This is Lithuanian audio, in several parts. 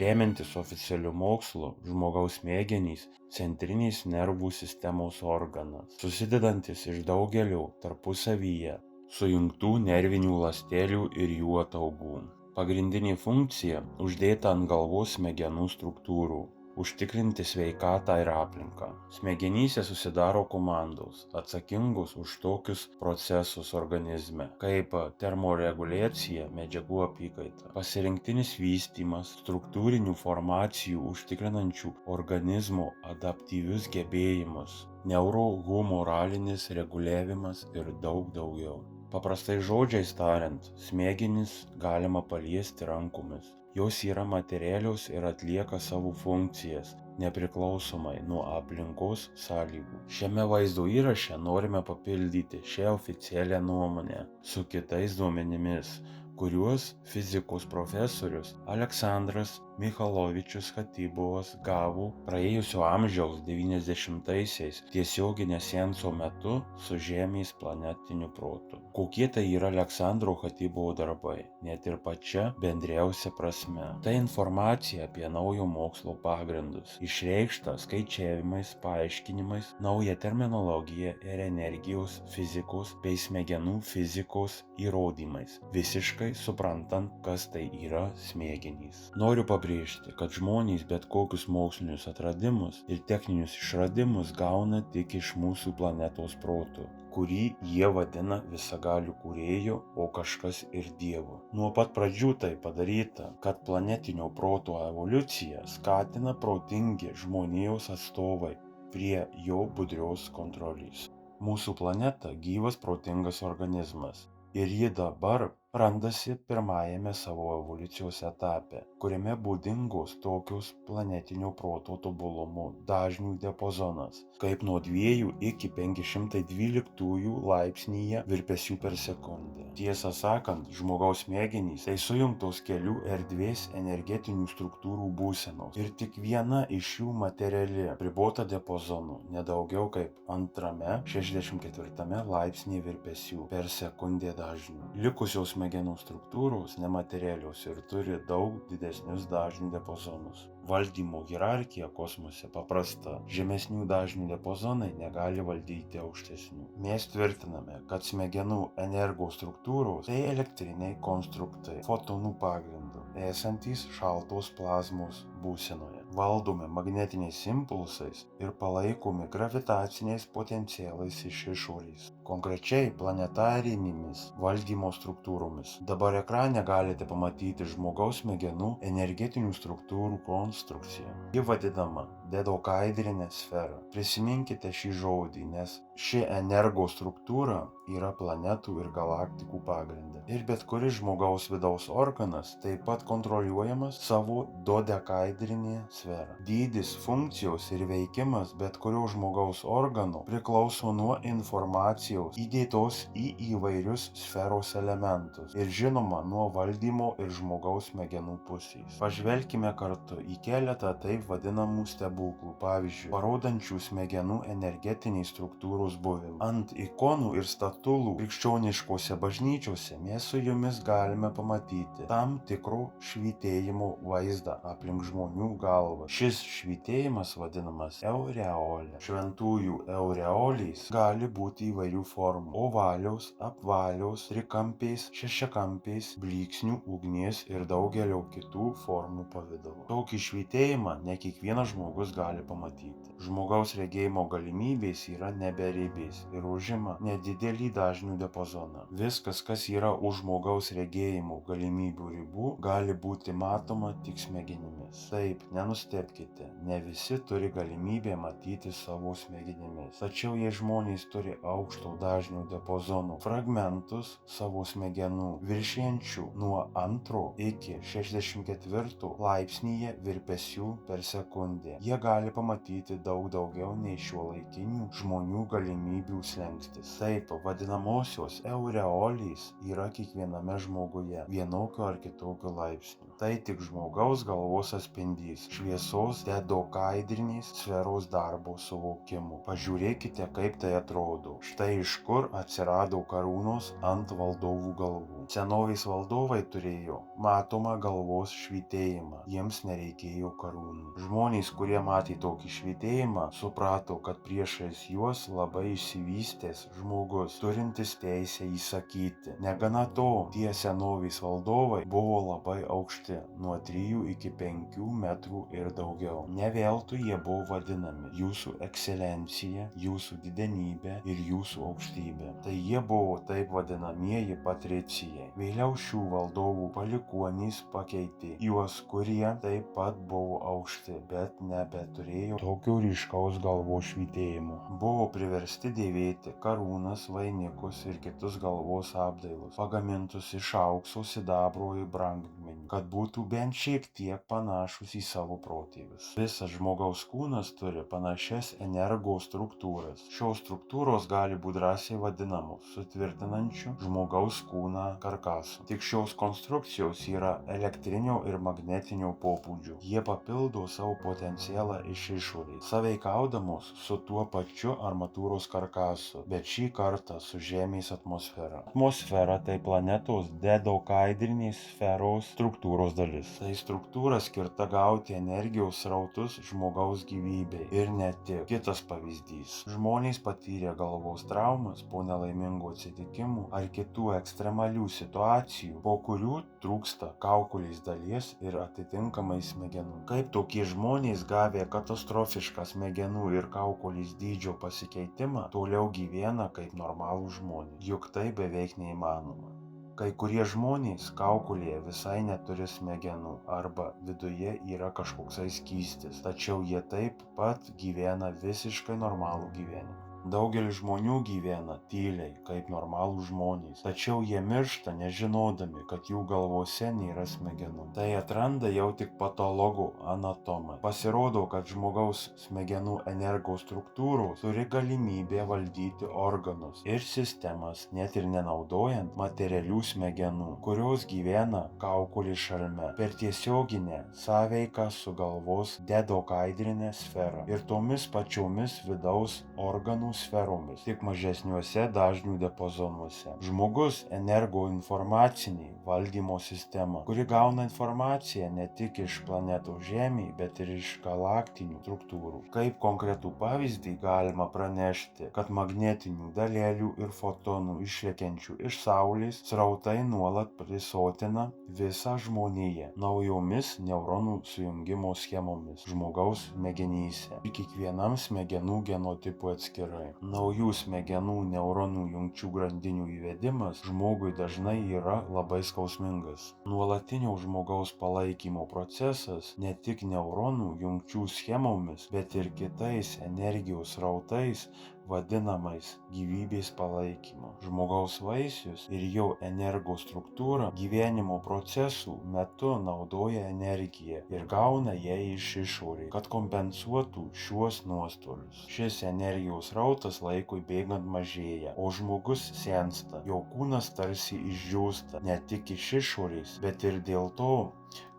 Remiantis oficialiu mokslu, žmogaus smegenys centrinis nervų sistemos organas, susidedantis iš daugelio tarpusavyje sujungtų nervinių ląstelių ir jų ataugų. Pagrindinė funkcija uždėta ant galvos smegenų struktūrų – užtikrinti sveikatą ir aplinką. Smegenyse susidaro komandos, atsakingos už tokius procesus organizme, kaip termoreguliacija, medžiagų apykaita, pasirinktinis vystymas, struktūrinių formacijų užtikrinančių organizmo adaptyvius gebėjimus, neurohumoralinis reguliavimas ir daug daugiau. Paprastai žodžiais tariant, smegenis galima paliesti rankomis. Jos yra materialios ir atlieka savo funkcijas, nepriklausomai nuo aplinkos sąlygų. Šiame vaizdo įraše norime papildyti šią oficialią nuomonę su kitais duomenimis, kuriuos fizikos profesorius Aleksandras Michalovičius Khatibovas gavo praėjusio amžiaus 90-aisiais tiesioginio seanso metu su Žemės planetiniu protu. Kokie tai yra Aleksandro Khatibovo darbai, net ir pačia bendriausia prasme. Tai informacija apie naujo mokslo pagrindus, išreikšta skaičiavimais, paaiškinimais, nauja terminologija ir energijos fizikos bei smegenų fizikos įrodymais, visiškai suprantant, kas tai yra smegenys. Noriu pabrėžti, kad žmonės bet kokius mokslinius atradimus ir techninius išradimus gauna tik iš mūsų planetos protų, kurį jie vadina visagaliu kūrėju, o kažkas ir dievu. Nuo pat pradžių tai padaryta, kad planetinio proto evoliuciją skatina protingi žmonijos atstovai prie jo budrios kontrolės. Mūsų planeta gyvas protingas organizmas ir ji dabar randasi pirmajame savo evoliucijos etape, kuriame būdingos tokios planetinio proto tobulumo dažnių diapazonas, kaip nuo 2 iki 512 laipsnyje virpesių per sekundę. Tiesą sakant, žmogaus smegenys tai sujungtos kelių erdvės energetinių struktūrų būsenos ir tik viena iš jų materiali, apribota diapazonu, nedaugiau kaip 2-64 laipsnyje virpesių per sekundę dažnių. Likusios smegenų struktūros nematerialios ir turi daug didesnius dažnių diapazonus. Valdymo hierarchija kosmose paprasta. Žemesnių dažnių diapazonai negali valdyti aukštesnių. Mes tvirtiname, kad smegenų energostruktūros tai elektriniai konstruktai fotonų pagrindu, esantys šaltos plazmos būsenoje, valdomi magnetiniais impulsais ir palaikomi gravitaciniais potencialais iš išorės, konkrečiai planetarinėmis valdymo struktūromis. Dabar ekrane galite pamatyti žmogaus smegenų energetinių struktūrų konstrukciją. Ji vadinama dedokaedrinė sfera. Prisiminkite šį žodį, nes ši energostruktūra yra planetų ir galaktikų pagrinde. Ir bet kuris žmogaus vidaus organas taip pat kontroliuojamas savo dodekaedrinėje sfera. Dydis, funkcijos ir veikimas bet kurio žmogaus organo priklauso nuo informacijos įdėtos į įvairius sferos elementus ir žinoma nuo valdymo ir žmogaus smegenų pusės. Pažvelkime kartu į keletą taip vadinamų stebuklų, pavyzdžiui, parodančių smegenų energetinės struktūros buvimą. Ant ikonų ir statulų krikščioniškose bažnyčiose mes su jumis galime pamatyti tam tikro švytėjimo vaizdą aplink žmonių galvą. Šis švytėjimas vadinamas aureolė. Šventųjų aureolės gali būti įvairių formų – ovalios, apvalios, trikampiais, šešiakampiais, blyksnių, ugnies ir daugelio kitų formų pavidalų. Tokį švytėjimą ne kiekvienas žmogus gali pamatyti. Žmogaus regėjimo galimybės yra neberibės ir užima nedidelį dažnių diapazoną. Viskas, kas yra už žmogaus regėjimo galimybių ribų, gali būti matoma tik smegenimis. Taip, nenustebkite, ne visi turi galimybę matyti savo smegenimis. Tačiau jei žmonės turi aukšto dažnių diapazono fragmentus savo smegenų viršijančių nuo 2 iki 64 laipsnyje virpesių per sekundę, jie gali pamatyti daug daugiau nei šiuolaikinių žmonių galimybių slenkstis. Taip, vadinamosios aureolės yra kiekviename žmoguje vienokio ar kitokio laipsnio. Tai tik žmogaus galvos atspindys šviesos dedokaedrinės sferos darbo suvokimu. Pažiūrėkite, kaip tai atrodo. Štai iš kur atsirado karūnos ant valdovų galvų. Senovės valdovai turėjo matomą galvos švytėjimą, jiems nereikėjo karūnų. Žmonės, kurie matė tokį švytėjimą, suprato, kad priešais juos labai išsivystęs žmogus, turintis teisę įsakyti. Negana to, tie senovės valdovai buvo labai aukšti, nuo 3 iki 5 metrų ir daugiau. Ne veltui jie buvo vadinami jūsų ekscelencija, jūsų didenybė ir jūsų aukštybė. Tai jie buvo taip vadinamieji patricijai. Vėliau šių valdovų palikuonys pakeitė juos, kurie taip pat buvo aukšti, bet nebeturėjo tokio ryškaus galvos švytėjimo. Buvo priversti dėvėti karūnas, vainikus ir kitus galvos apdailus, pagamintus iš aukso, sidabro ir brangakmenių, kad būtų bent šiek tiek panašus į savo protėvius. Visas žmogaus kūnas turi panašias energo struktūras. Šios struktūros gali būti drąsiai vadinamos sutvirtinančiu žmogaus kūną karkasu. Tik šios konstrukcijos yra elektrinio ir magnetinio pobūdžio. Jie papildo savo potencialą iš išorės, sąveikaudamos su tuo pačiu armatūros karkasu, bet šį kartą su Žemės atmosfera. Atmosfera tai planetos dedokaidrinės sferos struktūros dalis. Tai struktūra skirta gauti energijos srautus žmogaus gyvybei ir ne tik. Kitas pavyzdys. Žmonės patyrė galvos traumas po nelaimingų atsitikimų ar kitų ekstremalių situacijų, po kurių trūksta kaukolės dalies ir atitinkamai smegenų. Kaip tokie žmonės gavę katastrofišką smegenų ir kaukolės dydžio pasikeitimą toliau gyvena kaip normalūs žmonės? Juk tai beveik neįmanoma. Kai kurie žmonės kaukolėje visai neturi smegenų arba viduje yra kažkoksai skystis, tačiau jie taip pat gyvena visiškai normalų gyvenimą. Daugelis žmonių gyvena tyliai, kaip normalūs žmonės, tačiau jie miršta nežinodami, kad jų galvose nėra smegenų. Tai atranda jau tik patologų anatomai. Pasirodo, kad žmogaus smegenų energo struktūros turi galimybę valdyti organus ir sistemas, net ir nenaudojant materialių smegenų, kurios gyvena kaukolės šarme, per tiesioginę sąveiką su galvos dedokaidrinė sfera ir tomis pačiomis vidaus organų sferomis, tik mažesniuose dažnių diapazonuose. Žmogus energoinformacinė valdymo sistema, kuri gauna informaciją ne tik iš planetos Žemė, bet ir iš galaktinių struktūrų. Kaip konkretų pavyzdį galima pranešti, kad magnetinių dalelių ir fotonų išlekiančių iš Saulės srautai nuolat prisotina visą žmoniją naujomis neuronų sujungimo schemomis žmogaus smegenyse ir kiekvienam smegenų genotipui atskirai. Naujų smegenų neuronų jungčių grandinių įvedimas žmogui dažnai yra labai skausmingas. Nuolatinio žmogaus palaikymo procesas ne tik neuronų jungčių schemomis, bet ir kitais energijos srautais vadinamais gyvybės palaikymu. Žmogaus vaisius ir jo energo struktūra gyvenimo procesų metu naudoja energiją ir gauna ją iš išorės, kad kompensuotų šiuos nuostolius. Šis energijos srautas laikui bėgant mažėja, o žmogus sensta. Jo kūnas tarsi išdžiūsta ne tik iš išorės, bet ir dėl to,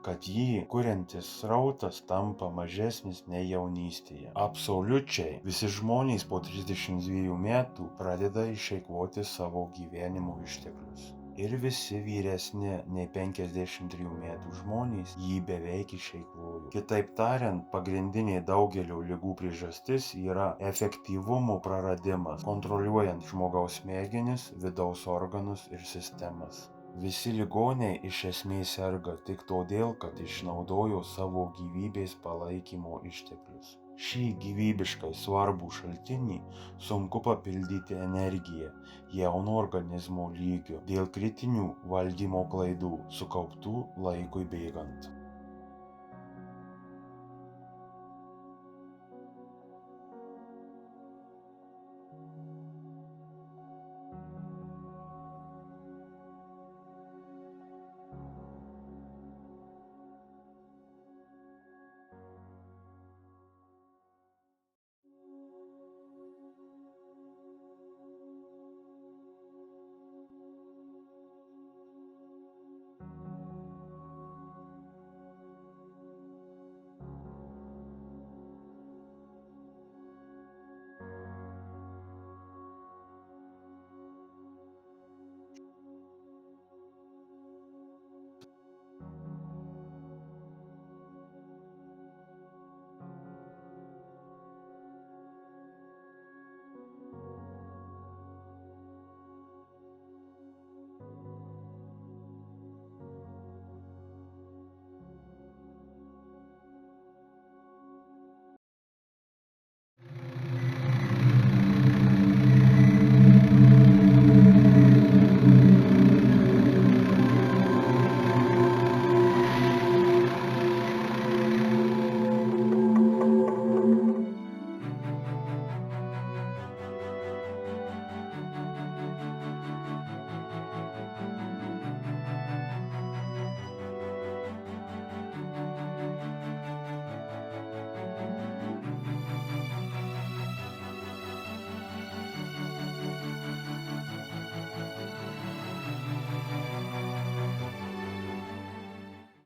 kad jį kuriantis srautas tampa mažesnis nei jaunystėje. Absoliučiai visi žmonės po 32 metų pradeda išeikvoti savo gyvenimo išteklius. Ir visi vyresni nei 53 metų žmonės jį beveik išeikvojo. Kitaip tariant, pagrindinė daugelio ligų priežastis yra efektyvumo praradimas, kontroliuojant žmogaus smegenis, vidaus organus ir sistemas. Visi ligoniai iš esmės serga tik todėl, kad išnaudojo savo gyvybės palaikymo išteklius. Šį gyvybiškai svarbų šaltinį sunku papildyti energiją jauno organizmo lygiu dėl kritinių valdymo klaidų sukauptų laikui bėgant.